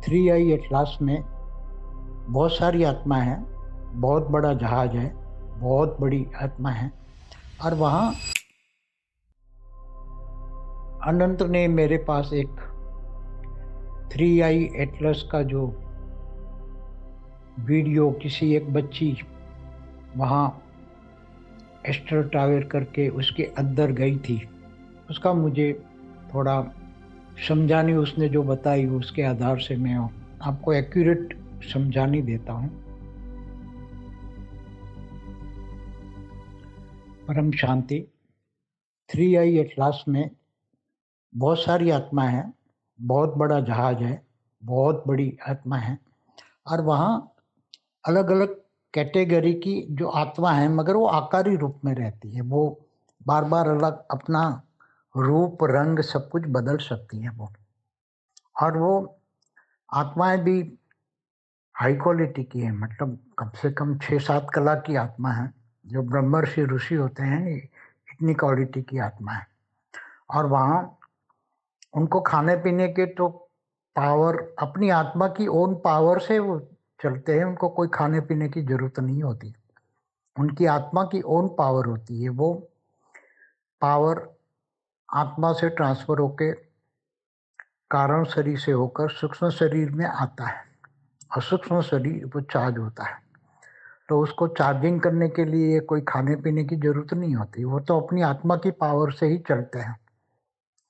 Three आई atlas में बहुत सारी आत्मा है, बहुत बड़ा जहाज है, बहुत बड़ी आत्मा है। और वहाँ अनंत ने मेरे पास एक थ्री आई एटलस का जो वीडियो किसी एक बच्ची वहाँ एस्टर टावर करके उसके अंदर गई थी, उसका मुझे थोड़ा समझानी उसने जो बताई उसके आधार से मैं आपको एक्यूरेट समझानी देता हूँ। परम शांति। थ्री आई एटलास में बहुत सारी आत्मा है, बहुत बड़ा जहाज है, बहुत बड़ी आत्मा है। और वहाँ अलग अलग कैटेगरी की जो आत्मा है, मगर वो आकारी रूप में रहती है। वो बार बार अलग अपना रूप रंग सब कुछ बदल सकती है वो। और वो आत्माएं भी हाई क्वालिटी की है, मतलब कम से कम 6-7 कला की आत्मा है। जो ब्रह्मर्षि ऋषि होते हैं इतनी क्वालिटी की आत्मा है। और वहाँ उनको खाने पीने के तो पावर अपनी आत्मा की ओन पावर से वो चलते हैं। उनको कोई खाने पीने की जरूरत नहीं होती। उनकी आत्मा की ओन पावर होती है। वो पावर आत्मा से ट्रांसफर होकर कारण शरीर से होकर सूक्ष्म शरीर में आता है। और सूक्ष्म शरीर वो चार्ज होता है, तो उसको चार्जिंग करने के लिए कोई खाने पीने की जरूरत नहीं होती। वो तो अपनी आत्मा की पावर से ही चलते हैं।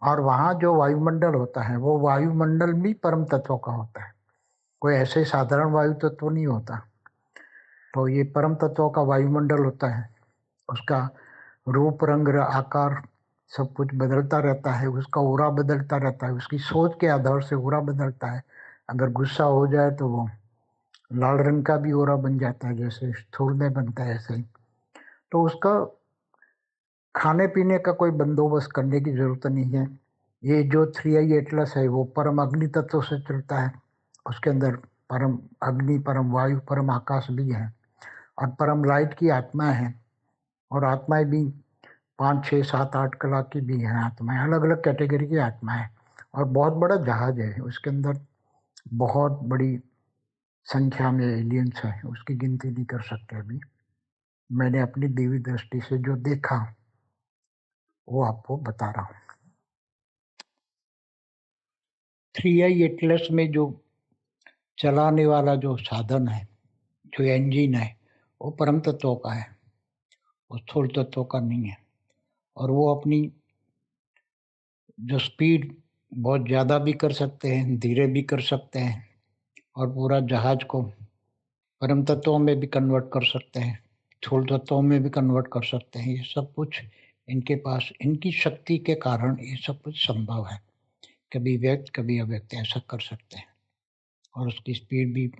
और वहाँ जो वायुमंडल होता है वो वायुमंडल भी परम तत्व का होता है। कोई ऐसे साधारण वायु तत्व नहीं होता। तो ये परम तत्व का वायुमंडल होता है। उसका रूप रंग आकार सब कुछ बदलता रहता है। उसका ओरा बदलता रहता है। उसकी सोच के आधार से ओरा बदलता है। अगर गुस्सा हो जाए तो वो लाल रंग का भी ओरा बन जाता है, जैसे स्थूल में बनता है ऐसे ही। तो उसका खाने पीने का कोई बंदोबस्त करने की जरूरत नहीं है। ये जो थ्री आई एटलस है वो परम अग्नि तत्व से चलता है। उसके अंदर परम अग्नि, परम वायु, परम आकाश भी है। और परम लाइट की आत्मा है। और आत्माएं भी 5, 6, 7, 8 कला की भी हैं आत्माएं। अलग अलग कैटेगरी की आत्माएं हैं। और बहुत बड़ा जहाज है, उसके अंदर बहुत बड़ी संख्या में एलियंस है। उसकी गिनती नहीं कर सकते अभी। मैंने अपनी दिव्य दृष्टि से जो देखा वो आपको बता रहा हूँ। थ्री आई एटलस में जो चलाने वाला जो साधन है, जो इंजन है, वो परम तत्व का है, वो स्थूल तत्व का नहीं है। और वो अपनी जो स्पीड बहुत ज़्यादा भी कर सकते हैं, धीरे भी कर सकते हैं। और पूरा जहाज को परम तत्वों में भी कन्वर्ट कर सकते हैं, स्थूल तत्वों में भी कन्वर्ट कर सकते हैं। ये सब कुछ इनके पास, इनकी शक्ति के कारण ये सब कुछ संभव है। कभी व्यक्त कभी अव्यक्त ऐसा कर सकते हैं। और उसकी स्पीड भी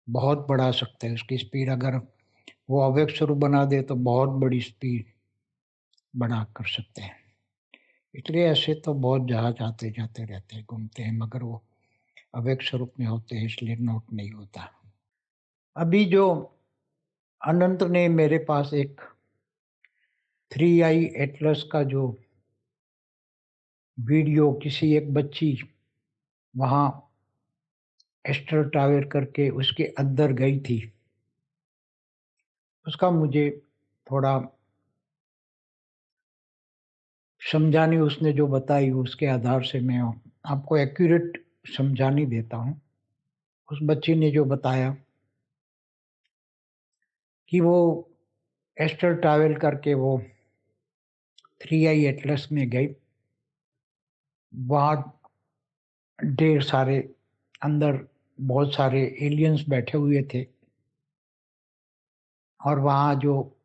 बहुत बढ़ा सकते हैं। उसकी स्पीड अगर वो अव्यक्त स्वरूप बना दे तो बहुत बड़ी स्पीड बना कर सकते हैं। इसलिए ऐसे तो बहुत जहाज आते जाते रहते हैं, घूमते हैं, मगर वो अव्यक्त स्वरूप में होते हैं, इसलिए नोट नहीं होता। अभी जो अनंत ने मेरे पास एक थ्री आई एटलस का जो वीडियो किसी एक बच्ची वहाँ एस्टर टावर करके उसके अंदर गई थी, उसका मुझे थोड़ा समझानी उसने जो बताई उसके आधार से मैं आपको एक्यूरेट समझानी देता हूँ। उस बच्ची ने जो बताया कि वो एस्टर ट्रैवल करके वो थ्री आई एटलस में गई। वहाँ ढेर सारे अंदर बहुत सारे एलियंस बैठे हुए थे। और वहाँ जो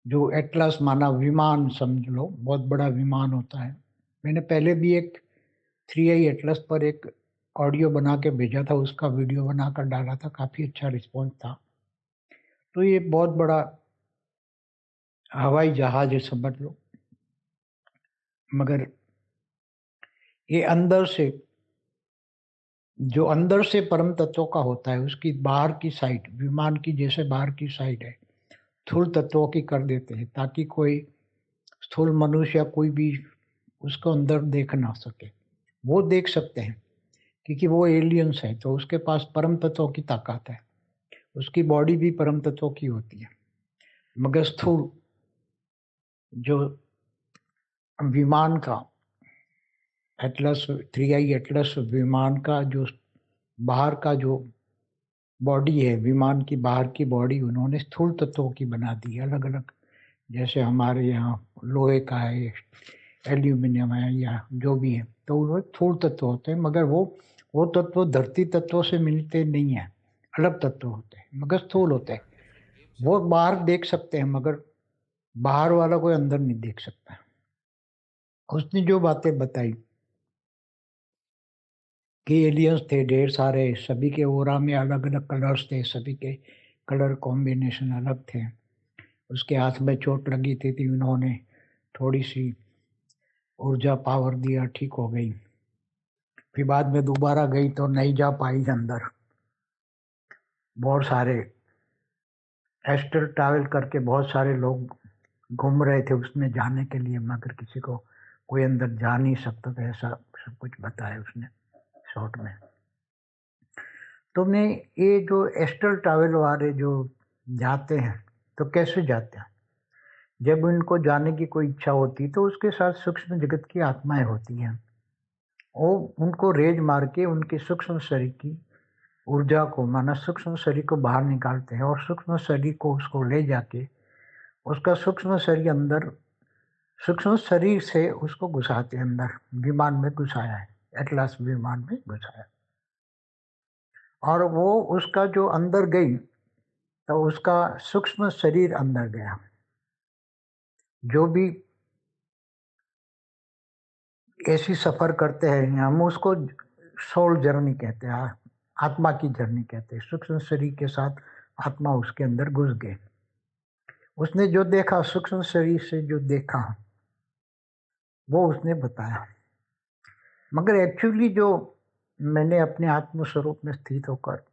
जो एटलस माना विमान समझ लो, बहुत बड़ा विमान होता है। मैंने पहले भी एक थ्री आई एटलस पर एक ऑडियो बना के भेजा था, उसका वीडियो बनाकर डाला था, काफ़ी अच्छा रिस्पॉन्स था। तो ये बहुत बड़ा हवाई जहाज है समझ लो। मगर ये अंदर से, जो अंदर से परम तत्वों का होता है, उसकी बाहर की साइड विमान की जैसे बाहर की साइड है स्थूल तत्वों की कर देते हैं, ताकि कोई स्थूल मनुष्य या कोई भी उसको अंदर देख ना सके। वो देख सकते हैं, क्योंकि वो एलियंस है, तो उसके पास परम तत्वों की ताकत है, उसकी बॉडी भी परम तत्वों की होती है। मगर स्थूल जो विमान का एटलस, 3i एटलस विमान का जो बाहर का जो बॉडी है, विमान की बाहर की बॉडी उन्होंने स्थूल तत्वों की बना दी है, अलग अलग। जैसे हमारे यहाँ लोहे का है, एल्यूमिनियम है, या जो भी है, तो वो स्थूल तत्व होते हैं। मगर वो तत्व धरती तत्वों से मिलते नहीं है, अलग तत्व होते हैं, मगर स्थूल होते हैं। वो बाहर देख सकते हैं, मगर बाहर वाला कोई अंदर नहीं देख सकता। उसने जो बातें बताई कि एलियंस थे ढेर सारे, सभी के ओरा में अलग अलग कलर्स थे, सभी के कलर कॉम्बिनेशन अलग थे। उसके हाथ में चोट लगी थी उन्होंने थोड़ी सी ऊर्जा पावर दिया, ठीक हो गई। फिर बाद में दोबारा गई तो नहीं जा पाई अंदर। बहुत सारे एस्ट्रल ट्रैवल करके बहुत सारे लोग घूम रहे थे उसमें जाने के लिए, मगर किसी को कोई अंदर जा नहीं सकता था, ऐसा सब कुछ बताया उसने शॉर्ट में। तो मैं ये जो एस्ट्रल ट्रैवल वाले जो जाते हैं, तो कैसे जाते हैं? जब उनको जाने की कोई इच्छा होती है तो उसके साथ सूक्ष्म जगत की आत्माएं होती हैं, वो उनको रेज मार के उनके सूक्ष्म शरीर की ऊर्जा को, माना सूक्ष्म शरीर को बाहर निकालते हैं, और सूक्ष्म शरीर को उसको ले जाके उसका सूक्ष्म शरीर अंदर, सूक्ष्म शरीर से उसको घुसाते हैं अंदर। विमान में घुसाया है, एटलास विमान में घुसाया, और वो उसका जो अंदर गई तो उसका सूक्ष्म शरीर अंदर गया। जो भी ऐसी सफर करते हैं हम उसको सोल जर्नी कहते हैं, आत्मा की जर्नी कहते हैं। सूक्ष्म शरीर के साथ आत्मा उसके अंदर घुस गए। उसने जो देखा, सूक्ष्म शरीर से जो देखा, वो उसने बताया। मगर एक्चुअली जो मैंने अपने आत्म स्वरूप में स्थित होकर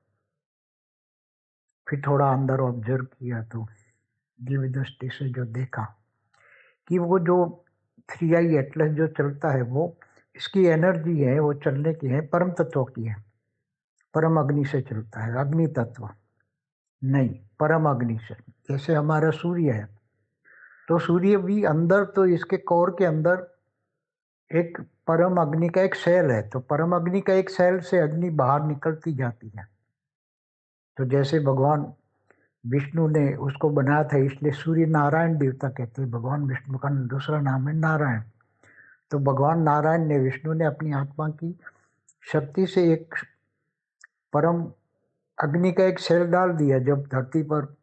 फिर थोड़ा अंदर ऑब्जर्व किया, तो दिव्य दृष्टि से जो देखा कि वो जो 3i एटलस जो चलता है, वो इसकी एनर्जी है, वो चलने की है, परम तत्व की है। परम अग्नि से चलता है, अग्नि तत्व नहीं, परम अग्नि से। जैसे हमारा सूर्य है, तो सूर्य भी अंदर, तो इसके कोर के अंदर एक परम अग्नि का एक सेल है, तो परम अग्नि का एक सेल से अग्नि बाहर निकलती जाती है। तो जैसे भगवान विष्णु ने उसको बनाया था, इसलिए सूर्य नारायण देवता कहते हैं। भगवान विष्णु का दूसरा नाम है नारायण। तो भगवान नारायण ने, विष्णु ने अपनी आत्मा की शक्ति से एक परम अग्नि का एक सेल डाल दिया। जब धरती पर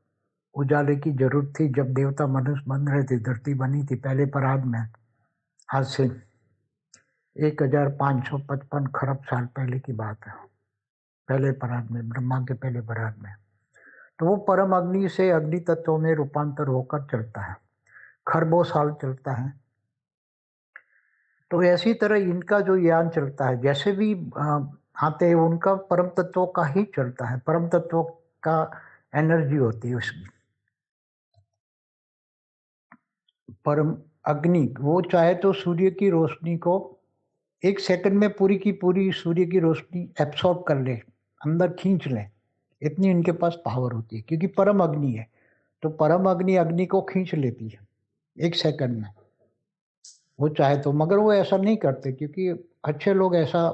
उजाले की जरूरत थी, जब देवता मनुष्य बन रहे थे, धरती बनी थी पहले पराग में, आज से 1555 खरब साल पहले की बात है, पहले पराग में, ब्रह्मा के पहले पराग में। तो वो परम अग्नि से अग्नि तत्वों में रूपांतर होकर चलता है, खरबों साल चलता है। तो ऐसी तरह इनका जो यान चलता है, जैसे भी आते हैं, उनका परम तत्वों का ही चलता है, परम तत्वों का एनर्जी होती है उसकी। परम अग्नि वो चाहे तो सूर्य की रोशनी को एक सेकंड में पूरी की पूरी सूर्य की रोशनी एब्सॉर्ब कर ले, अंदर खींच ले, इतनी इनके पास पावर होती है, क्योंकि परम अग्नि है। तो परम अग्नि अग्नि को खींच लेती है एक सेकंड में, वो चाहे तो। मगर वो ऐसा नहीं करते, क्योंकि अच्छे लोग ऐसा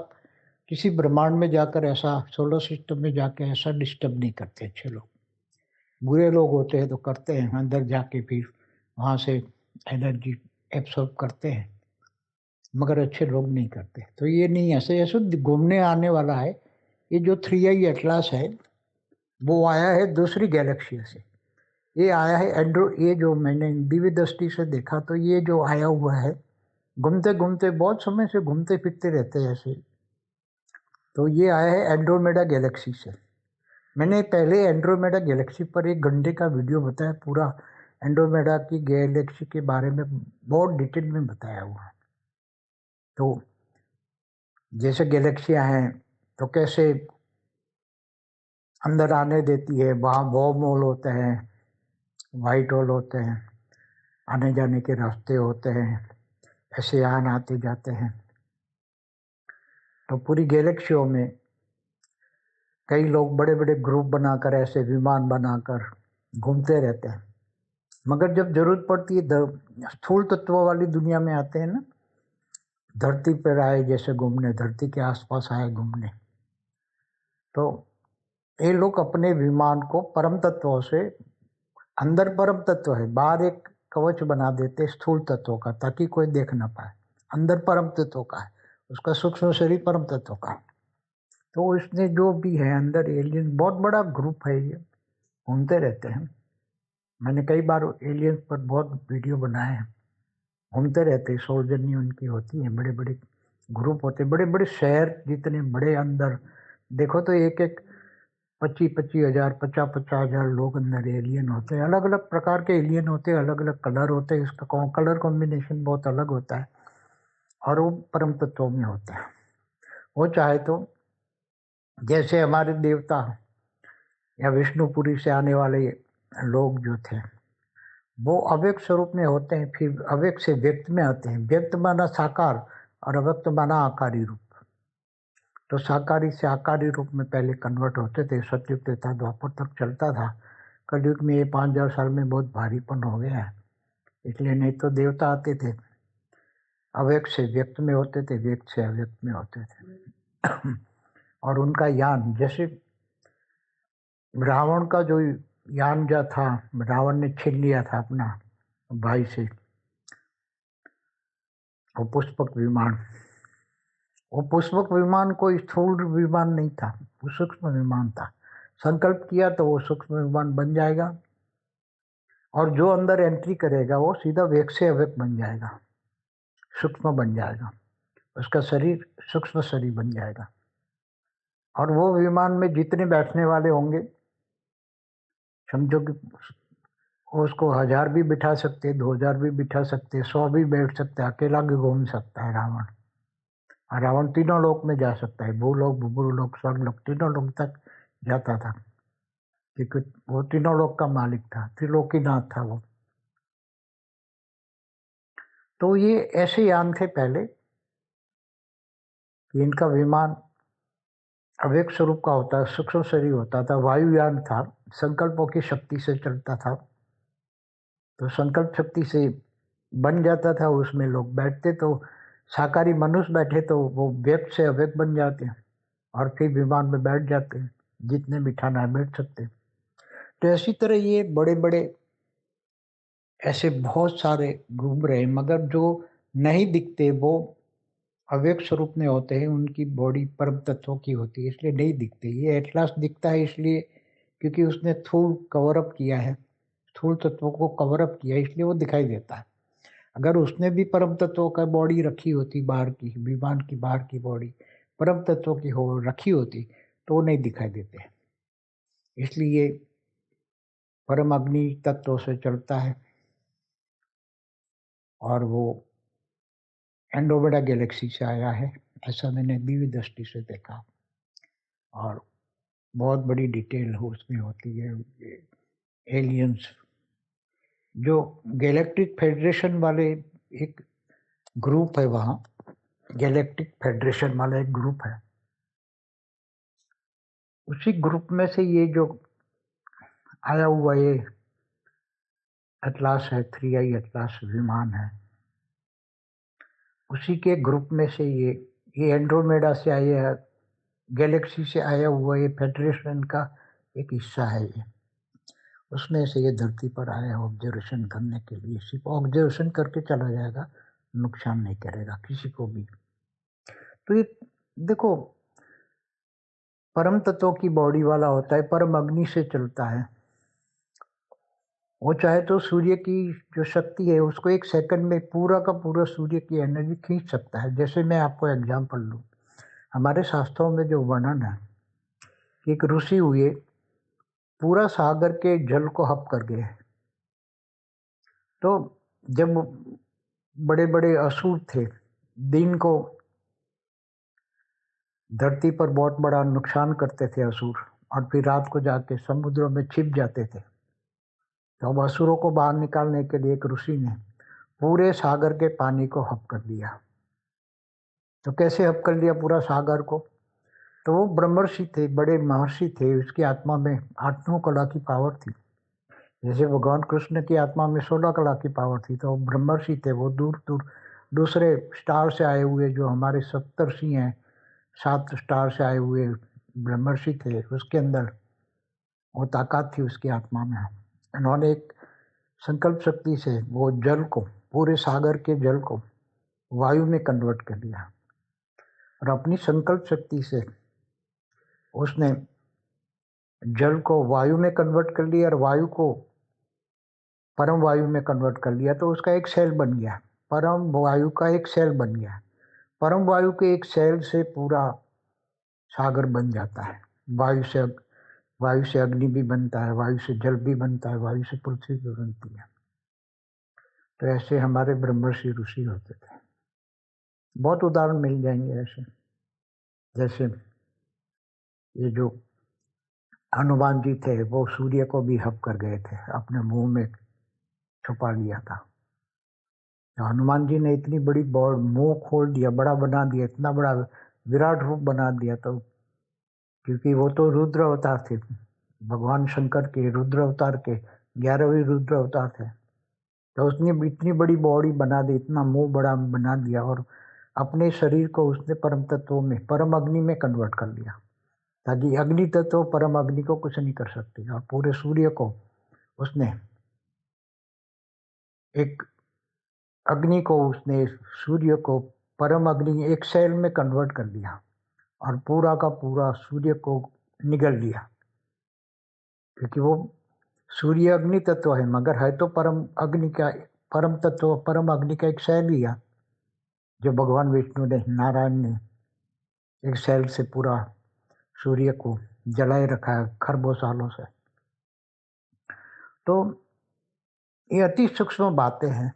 किसी ब्रह्मांड में जाकर, ऐसा सोलर सिस्टम में जाकर ऐसा डिस्टर्ब नहीं करते अच्छे लोग। बुरे लोग होते हैं तो करते हैं, अंदर जाके फिर वहाँ से एनर्जी एब्सॉर्ब करते हैं, मगर अच्छे लोग नहीं करते। तो ये नहीं, ऐसे ऐसे घूमने आने वाला है। ये जो 3i एटलास है, वो आया है दूसरी गैलेक्सी से। ये आया है एंड्रो, ये जो मैंने दिव्य दृष्टि से देखा, तो ये जो आया हुआ है, घूमते घूमते बहुत समय से घूमते फिरते रहते हैं ऐसे। तो ये आया है एंड्रोमेडा गैलेक्सी से। मैंने पहले एंड्रोमेडा गैलेक्सी पर एक घंटे का वीडियो बताया, पूरा एंड्रोमेडा की गैलेक्सी के बारे में बहुत डिटेल में बताया हुआ। तो जैसे गैलेक्सियां हैं, तो कैसे अंदर आने देती है, वहाँ वर्म होल होते हैं, वाइट होल होते हैं, आने जाने के रास्ते होते हैं, ऐसे यान आते जाते हैं। तो पूरी गैलेक्सियों में कई लोग बड़े-बड़े ग्रुप बनाकर ऐसे विमान बनाकर घूमते रहते हैं। मगर जब ज़रूरत पड़ती है स्थूल तत्वों वाली दुनिया में आते हैं ना, धरती पर आए जैसे घूमने, धरती के आस-पास आए घूमने, तो ये लोग अपने विमान को परम तत्वों से अंदर परम तत्व है, बाहर एक कवच बना देते स्थूल तत्वों का ताकि कोई देख ना पाए। अंदर परम तत्वों का है, उसका सूक्ष्म शरीर परम तत्वों का है। तो इसने जो भी है अंदर एलियन बहुत बड़ा ग्रुप है ये, घूमते रहते हैं। मैंने कई बार एलियंस पर बहुत वीडियो बनाए हैं, घूमते रहते हैं, सोल जर्नी उनकी होती है, बड़े-बड़े ग्रुप होते हैं, बड़े-बड़े शहर जितने बड़े अंदर देखो तो एक-एक 25-25 हज़ार 50-50 हज़ार लोग अंदर एलियन होते हैं। अलग-अलग प्रकार के एलियन होते हैं, अलग-अलग कलर होते हैं, इसका कलर कॉम्बिनेशन बहुत अलग होता है और वो परम तत्वों में होता है। वो चाहे तो जैसे हमारे देवता या विष्णुपुरी से आने वाले लोग जो थे, वो अव्यक्त स्वरूप में होते हैं, फिर अव्यक्त से व्यक्त में आते हैं। व्यक्त माना साकार और अव्यक्त माना आकारी रूप। तो साकारी से आकारी रूप में पहले कन्वर्ट होते थे, सतयुग त्रेता द्वापर तक चलता था। कलयुग में ये 5000 साल में बहुत भारीपन हो गया है, इसलिए नहीं तो देवता आते थे, अव्यक्त से व्यक्त में होते थे, व्यक्त से अव्यक्त में होते थे। और उनका यान जैसे रावण का जो यान जो था, रावण ने छीन लिया था अपना भाई से, वो पुष्पक विमान। वो पुष्पक विमान कोई स्थूल विमान नहीं था, वो सूक्ष्म विमान था। संकल्प किया तो वो सूक्ष्म विमान बन जाएगा और जो अंदर एंट्री करेगा वो सीधा व्यक्त से अव्यक्त बन जाएगा, सूक्ष्म बन जाएगा, उसका शरीर सूक्ष्म शरीर बन जाएगा। और वो विमान में जितने बैठने वाले होंगे, समझो कि उसको 1000 भी बिठा सकते, 2000 भी बिठा सकते, 100 भी बैठ सकते, अकेला भी घूम सकता है रावण। और रावण तीनों लोक में जा सकता है, भूलोक, भूलोक, स्वर्गलोक, तीनों लोक तक जाता था, क्योंकि वो तीनों लोक का मालिक था, त्रिलोकीनाथ था वो। तो ये ऐसे यान थे पहले कि इनका विमान अव्यक्त स्वरूप का होता है, सूक्ष्म शरीर होता था, वायुयान था, संकल्पों की शक्ति से चलता था। तो संकल्प शक्ति से बन जाता था, उसमें लोग बैठते, तो शाकाहारी मनुष्य बैठे तो वो व्यक्त से अव्यक्त बन जाते हैं और फिर विमान में बैठ जाते हैं, जितने बिठाना है बैठ सकते हैं। तो इसी तरह ये बड़े बड़े ऐसे बहुत सारे घूम रहे हैं, मगर जो नहीं दिखते वो अव्यक्त स्वरूप में होते हैं, उनकी बॉडी परम तत्वों की होती है, इसलिए नहीं दिखते। ये एटलास दिखता है इसलिए क्योंकि उसने स्थूल कवर अप किया है, स्थूल तत्वों को कवर अप किया है, इसलिए वो दिखाई देता है। अगर उसने भी परम तत्वों का बॉडी रखी होती, बाहर की विमान की बाहर की बॉडी परम तत्वों की हो रखी होती, तो वो नहीं दिखाई देते। इसलिए परम अग्नि तत्वों से चलता है और वो एंड्रोमेडा गैलेक्सी से आया है, ऐसा मैंने दिव्य दृष्टि से देखा। और बहुत बड़ी डिटेल हो उसमें होती है। एलियंस जो गैलेक्टिक फेडरेशन वाले एक ग्रुप है, वहाँ गैलेक्टिक फेडरेशन वाला एक ग्रुप है, उसी ग्रुप में से ये जो आया हुआ ये एटलास है, 3i एटलास विमान है, उसी के ग्रुप में से ये एंड्रोमेडा से आया है, गैलेक्सी से आया हुआ ये फेडरेशन का एक हिस्सा है ये। उसमें से ये धरती पर आया ऑब्जर्वेशन करने के लिए, सिर्फ ऑब्जर्वेशन करके चला जाएगा, नुकसान नहीं करेगा किसी को भी। तो ये देखो, परम तत्वों की बॉडी वाला होता है, परम अग्नि से चलता है। वो चाहे तो सूर्य की जो शक्ति है उसको एक सेकंड में पूरा का पूरा सूर्य की एनर्जी खींच सकता है। जैसे मैं आपको एग्जांपल लूँ, हमारे शास्त्रों में जो वर्णन है कि एक ऋषि हुए, पूरा सागर के जल को हप कर गए। तो जब बड़े बड़े असुर थे, दिन को धरती पर बहुत बड़ा नुकसान करते थे असुर, और फिर रात को जाके समुद्रों में छिप जाते थे। तो अब असुरों को बाहर निकालने के लिए एक ऋषि ने पूरे सागर के पानी को हप कर दिया। तो कैसे हब कर लिया पूरा सागर को? तो वो ब्रह्मर्षि थे, बड़े महर्षि थे, उसकी आत्मा में 8-9 कला की पावर थी। जैसे भगवान कृष्ण की आत्मा में 16 कला की पावर थी, तो ब्रह्मर्षि थे वो, दूर दूर दूसरे स्टार से आए हुए, जो हमारे सप्तर्षि हैं, 7 स्टार से आए हुए ब्रह्मर्षि थे, उसके अंदर वो ताकत थी उसकी आत्मा में। उन्होंने एक संकल्प शक्ति से वो जल को, पूरे सागर के जल को वायु में कन्वर्ट कर दिया, और अपनी संकल्प शक्ति से उसने जल को वायु में कन्वर्ट कर लिया और वायु को परम वायु में कन्वर्ट कर लिया। तो उसका एक सेल बन गया, परम वायु का एक सेल बन गया। परम वायु के एक सेल से पूरा सागर बन जाता है। वायु से अग्नि भी बनता है, वायु से जल भी बनता है, वायु से पृथ्वी भी बनती है। तो ऐसे हमारे ब्रह्मर्षि ऋषि होते थे। बहुत उदाहरण मिल जाएंगे ऐसे। जैसे ये जो हनुमान जी थे, वो सूर्य को भी हब कर गए थे, अपने मुंह में छुपा लिया था। तो हनुमान जी ने इतनी बड़ी मुंह खोल दिया, बड़ा बना दिया, इतना बड़ा विराट रूप बना दिया। तो क्योंकि वो तो रुद्र अवतार थे, भगवान शंकर के रुद्र अवतार के 11वें रुद्र अवतार थे। तो उसने इतनी बड़ी बॉडी बना दी, इतना मुंह बड़ा बना दिया, और अपने शरीर को उसने परम तत्वों में, परम अग्नि में कन्वर्ट कर लिया, ताकि अग्नि तत्व परम अग्नि को कुछ नहीं कर सकती। और पूरे सूर्य को उसने एक अग्नि को, उसने सूर्य को परम अग्नि एक सेल में कन्वर्ट कर दिया, और पूरा का पूरा सूर्य को निगल लिया। क्योंकि वो सूर्य अग्नि तत्व है, मगर है तो परम अग्नि का, परम तत्व, परम अग्नि का एक सेल लिया, जो भगवान विष्णु ने, नारायण ने एक सेल से पूरा सूर्य को जलाए रखा है खरबों सालों से। तो ये अति सूक्ष्म बातें हैं।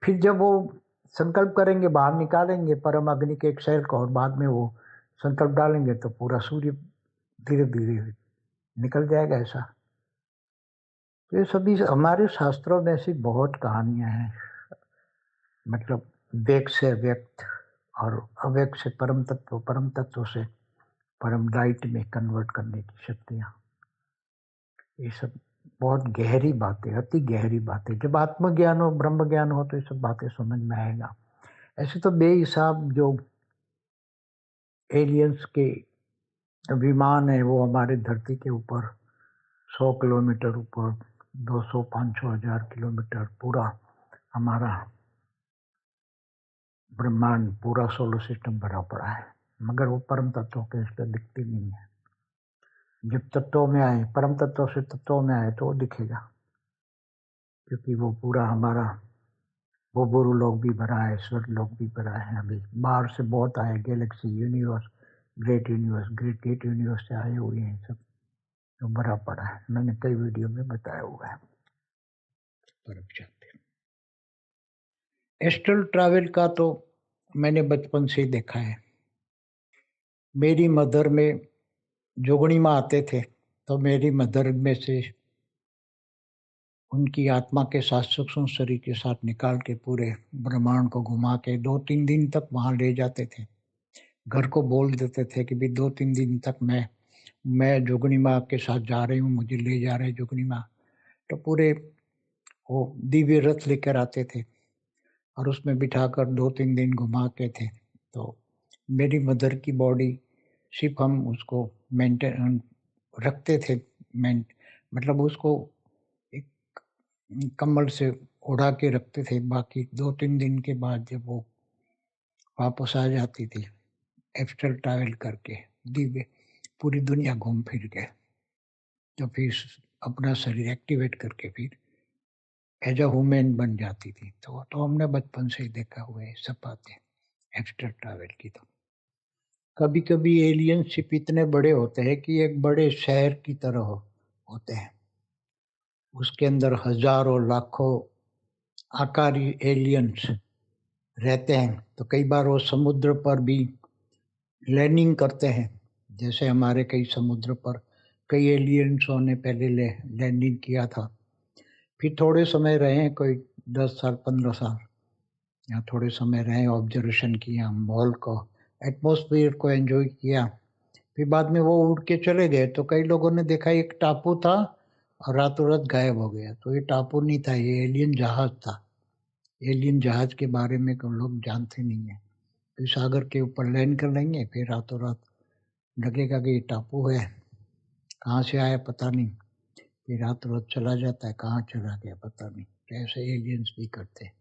फिर जब वो संकल्प करेंगे, बाहर निकालेंगे परम अग्नि के एक सेल को, और बाद में वो संकल्प डालेंगे तो पूरा सूर्य धीरे धीरे निकल जाएगा ऐसा। तो ये सभी हमारे शास्त्रों में ऐसी बहुत कहानियां हैं, मतलब व्यक्त से व्यक्त और अव्यक्त से परम तत्व, परम तत्व से परम लाइट में कन्वर्ट करने की शक्तियाँ। ये सब बहुत गहरी बातें, अति गहरी बातें। जब आत्मज्ञान हो, ब्रह्म ज्ञान हो, तो ये सब बातें समझ में आएगा। ऐसे तो बेहिसाब जो एलियंस के विमान है, वो हमारे धरती के ऊपर 100 किलोमीटर ऊपर, 200, 500, 1000 किलोमीटर पूरा हमारा ब्रह्मांड, पूरा सोलर सिस्टम भरा पड़ा है, मगर वो परम तत्वों के इस पर दिखती नहीं है। जब तत्वों में आए, परम तत्व से तत्वों में आए, तो वो दिखेगा। क्योंकि वो पूरा हमारा, वो गुरु लोग भी भरा है, स्वर्ग लोग भी भरा है। अभी बाहर से बहुत आए, Galaxy, universe, great universe, great universe से आए हुए हैं सब, तो भरा पड़ा है। मैंने कई वीडियो में बताया हुआ है। एस्ट्रल ट्रैवल का तो मैंने बचपन से ही देखा है। मेरी मदर में जोगणी माँ आते थे, तो मेरी मदर में से उनकी आत्मा के साथ, सूक्ष्म शरीर के साथ निकाल के पूरे ब्रह्मांड को घुमा के 2-3 दिन तक वहां ले जाते थे। घर को बोल देते थे कि भी 2-3 दिन तक मैं जोगणी माँ के साथ जा रही हूँ, मुझे ले जा रहे जोगणी माँ। तो पूरे वो दिव्य रथ लेकर आते थे, और उसमें बिठाकर 2-3 दिन घुमाते थे। तो मेरी मदर की बॉडी सिर्फ हम उसको मेंटेन रखते थे, मतलब उसको एक कम्बल से उड़ा के रखते थे। बाकी 2-3 दिन के बाद जब वो वापस आ जाती थी, एस्ट्रल ट्रैवल करके दिव्य पूरी दुनिया घूम फिर के, तो फिर अपना शरीर एक्टिवेट करके फिर एज अ वुमेन बन जाती थी। तो हमने बचपन से ही देखा हुआ है सब बातें एक्स्ट्रा ट्रैवल की। तो कभी कभी एलियनशिप इतने बड़े होते हैं कि एक बड़े शहर की तरह होते हैं, उसके अंदर हजारों लाखों आकारी एलियंस रहते हैं। तो कई बार वो समुद्र पर भी लैंडिंग करते हैं। जैसे हमारे कई समुद्र पर कई एलियंसों ने पहले लैंडिंग किया था, फिर थोड़े समय रहे, कोई 10 साल 15 साल, यहाँ थोड़े समय रहे, ऑब्जर्वेशन किया, माहौल को, एटमॉस्फेयर को एंजॉय किया। फिर बाद में वो उड़ के चले गए, तो कई लोगों ने देखा एक टापू था और रातों रात गायब हो गया। तो ये टापू नहीं था, ये एलियन जहाज था। एलियन जहाज के बारे में को लोग जानते नहीं है। फिर सागर के ऊपर लैंड कर लेंगे, फिर रातों रात लगेगा कि ये टापू है, कहाँ से आया पता नहीं, फिर रातों रात चला जाता है, कहाँ चला गया पता नहीं। तो ऐसे एलियंस भी करते हैं।